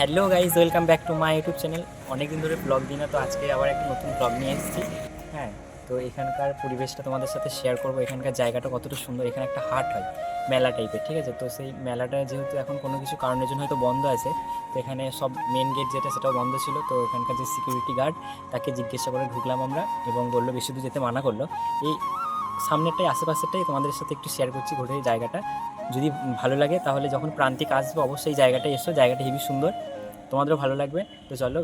Hello guys, welcome back to my YouTube channel. অনেকদিন ধরে blog দিই না, তো আজকে আবার একটা নতুন ব্লগ নিয়ে এসেছি। হ্যাঁ, তো এখানকার পরিবেশটা তোমাদের সাথে শেয়ার করবো। এখানকার জায়গাটা কতটা সুন্দর। এখানে একটা হাট হয়, মেলা টাইপের, ঠিক আছে? তো সেই মেলাটা যেহেতু এখন কোনো কিছু কারণের জন্য হয়তো বন্ধ আছে, তো এখানে সব মেন গেট যেটা সেটাও বন্ধ ছিল। তো এখানকার যে সিকিউরিটি গার্ড, তাকে জিজ্ঞাসা করে ঢুকলাম আমরা, এবং বললো বেশি দূর যেতে মানা করলো। এই সামনেরটাই, আশেপাশেরটাই তোমাদের সাথে একটু শেয়ার করছি ঘুরে এই জায়গাটা। যদি ভালো লাগে তাহলে যখন প্রান্তিক আসবে অবশ্যই জায়গাটা এসো, জায়গাটা হেবি সুন্দর, তোমাদেরও ভালো লাগবে। তো চলো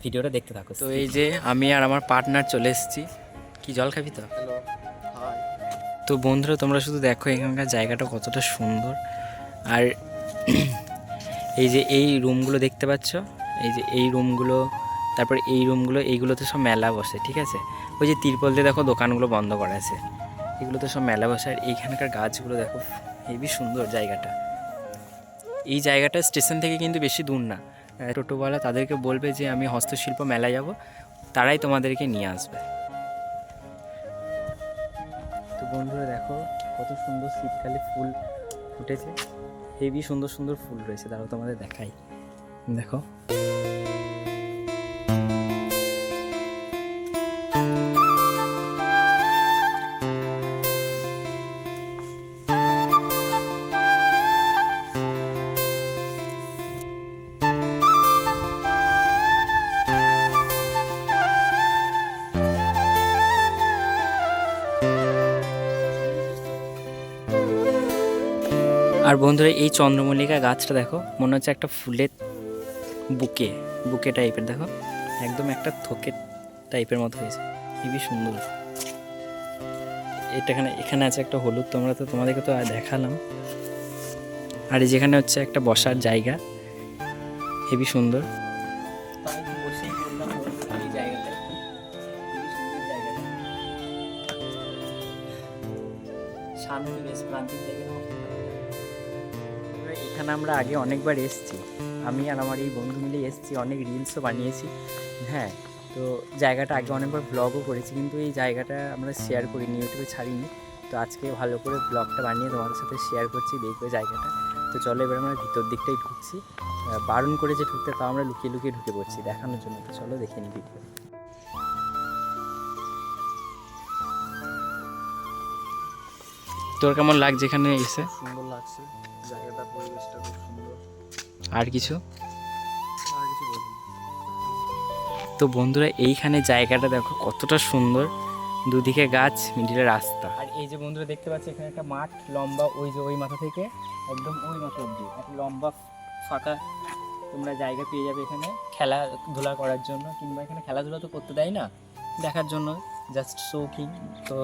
ভিডিওটা দেখতে থাকো। তো এই যে আমি আর আমার পার্টনার চলে এসেছি। কি জল খাবি তো? Hello, hi. তো বন্ধুরা, তোমরা শুধু দেখো এখানকার জায়গাটা কতটা সুন্দর। আর এই যে এই রুমগুলো দেখতে পাচ্ছ, এই যে এই রুমগুলো, তারপর এই রুমগুলো, এইগুলোতে সব মেলা বসে, ঠিক আছে? ওই যে তিরপল দিয়ে দেখো দোকানগুলো বন্ধ করা আছে, এগুলোতে সব মেলা বসে। আর এইখানকার গাছগুলো দেখো, হেবি সুন্দর জায়গাটা। এই জায়গাটা স্টেশন থেকে কিন্তু বেশি দূর না। টোটোওয়ালা তাদেরকে বলবে যে আমি হস্তশিল্প মেলায় যাব, তারাই তোমাদেরকে নিয়ে আসবে। তো বন্ধুরা দেখো কত সুন্দর শীতকালে ফুল ফুটেছে, হেবি সুন্দর সুন্দর ফুল রয়েছে। তারাও তোমাদের দেখাই, দেখো। আর বন্ধুরা, এই চন্দ্রমল্লিকা গাছটা দেখো, মনে হচ্ছে একটা ফুলের বুকে বুকে টাইপের, দেখো একদম একটা থোকে টাইপের মতো হয়েছে, হেবি সুন্দর। এখানে এখানে আছে একটা হলুদ, তোমাদেরকে তো দেখালাম। আর এই যেখানে হচ্ছে একটা বসার জায়গা, হেবি সুন্দর। শান্তি বেশ প্রান্তিক জায়গা। এখানে আমরা আগে অনেকবার এসেছি, আমি আর আমার এই বন্ধু মিলে এসেছি, অনেক রিলসও বানিয়েছি। হ্যাঁ, তো জায়গাটা আগে অনেকবার ব্লগও করেছি, কিন্তু এই জায়গাটা আমরা শেয়ার করিনি, ইউটিউবে ছাড়িনি। তো আজকে ভালো করে ব্লগটা বানিয়ে তোমাদের সাথে শেয়ার করছি, দেখবে জায়গাটা। তো চলো এবার আমরা ভিতর দিকটাই ঢুকছি। বারণ করেছে ঢুকতে, তাও আমরা লুকিয়ে লুকিয়ে ঢুকে পড়ছি দেখানোর জন্য। তো চলো দেখে নিই ভিডিও। তোর কেমন লাগছে এখানে এসে? সুন্দর লাগছে জায়গাটা, পরিবেশটা খুব সুন্দর। আর কিছু? আর কিছু বলুন। তো বন্ধুরা, এইখানে জায়গাটা দেখো কতটা সুন্দর, দুদিকে গাছ, মিডিলে রাস্তা। আর এই যে বন্ধুরা দেখতে পাচ্ছি, এখানে একটা মাঠ লম্বা, ওই যে ওই মাথা থেকে একদম ওই মাথা অব্দি একটা লম্বা ফাঁকা তোমরা জায়গা পেয়ে যাবে এখানে খেলাধুলা করার জন্য, কিংবা এখানে খেলাধুলা তো করতে দেয় না, দেখার জন্য, জাস্ট শৌখিন। তো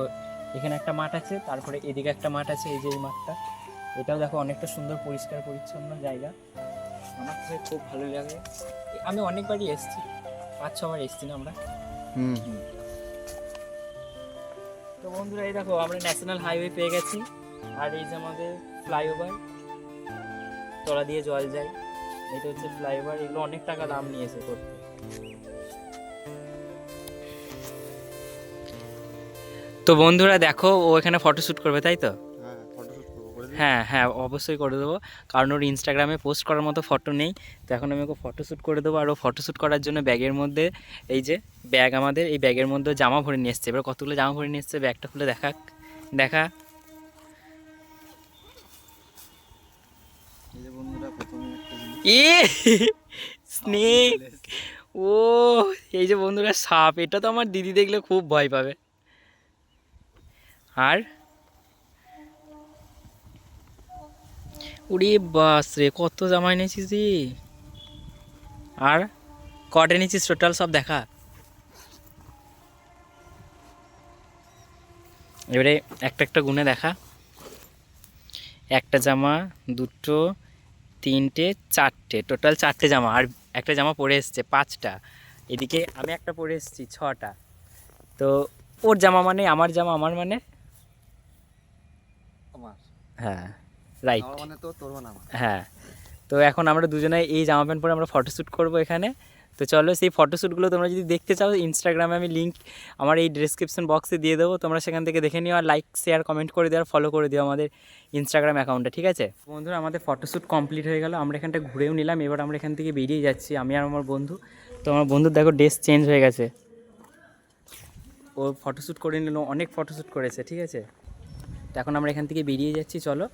এখানে একটা মাঠ আছে, তারপরে এদিকে একটা মাঠ আছে, এই যে এই মাঠটা, এটাও দেখো অনেকটা সুন্দর, পরিষ্কার পরিচ্ছন্ন জায়গা। আমার কাছে খুব ভালো লাগে। আমি অনেকবারই এসেছি, 5-6বার এসেছি না আমরা। তো বন্ধুরা, এই দেখো আমরা ন্যাশনাল হাইওয়ে পেয়ে গেছি। আর এই যে আমাদের ফ্লাইওভার, তলা দিয়ে জল যায়, এটা হচ্ছে ফ্লাইওভার। এগুলো অনেক টাকা দাম নিয়েছে করতে। তো বন্ধুরা দেখো, ও এখানে ফটোশ্যুট করবে, তাই তো? হ্যাঁ, ফটোশুট করবো, করে দিবি? হ্যাঁ হ্যাঁ, অবশ্যই করে দেবো, কারণ ওর ইনস্টাগ্রামে পোস্ট করার মতো ফটো নেই। তো এখন আমি ওকে ফটোশ্যুট করে দেবো। আর ও ফটোশ্যুট করার জন্য ব্যাগের মধ্যে, এই যে ব্যাগ আমাদের, এই ব্যাগের মধ্যে জামা ভরে নিয়ে এসছে। এবার কতগুলো জামা ভরে নিয়ে এসছে, ব্যাগটা খুলে দেখা। এই যে বন্ধুরা, প্রথমে একটা জিনিস স্নেক! ও, এই যে বন্ধুরা সাপ, এটা তো আমার দিদি দেখলে খুব ভয় পাবে। আর উড়ি বাস রে, কত জামা এনেছিস দি! আর কটা এনেছিস টোটাল, সব দেখা। এবারে একটা একটা গুনে দেখা। একটা জামা, দুটো, তিনটে, চারটে, টোটাল 4টে জামা। আর একটা জামা পরে এসছে 5টা। এদিকে আমি একটা পরে এসেছি 6টা। তো ওর জামা মানে আমার জামা, আমার মানে আমার। হ্যাঁ, রাইট। আমার মানে তো তোর মানে আমার। হ্যাঁ, তো এখন আমরা দুজনে এই জামা প্যান্ট পরে আমরা ফটোশ্যুট করবো এখানে। তো চলো সেই ফটোশ্যুটগুলো তোমরা যদি দেখতে চাও ইনস্টাগ্রামে আমি লিঙ্ক আমার এই ডেসক্রিপশন বক্সে দিয়ে দেবো, তোমরা সেখান থেকে দেখে নিও। আর লাইক শেয়ার কমেন্ট করে দিও আর ফলো করে দিও আমাদের ইনস্টাগ্রাম অ্যাকাউন্টে, ঠিক আছে? বন্ধুরা আমাদের ফটোশ্যুট কমপ্লিট হয়ে গেল, আমরা এখানটা ঘুরেও নিলাম। এবার আমরা এখান থেকে বেরিয়ে যাচ্ছি, আমি আর আমার বন্ধু। তো আমার বন্ধুর দেখো ড্রেস চেঞ্জ হয়ে গেছে, ও ফটোশ্যুট করে নিল, অনেক ফটোশ্যুট করেছে, ঠিক আছে? তো এখন আমরা এখান থেকে বেরিয়ে যাচ্ছি, চলো।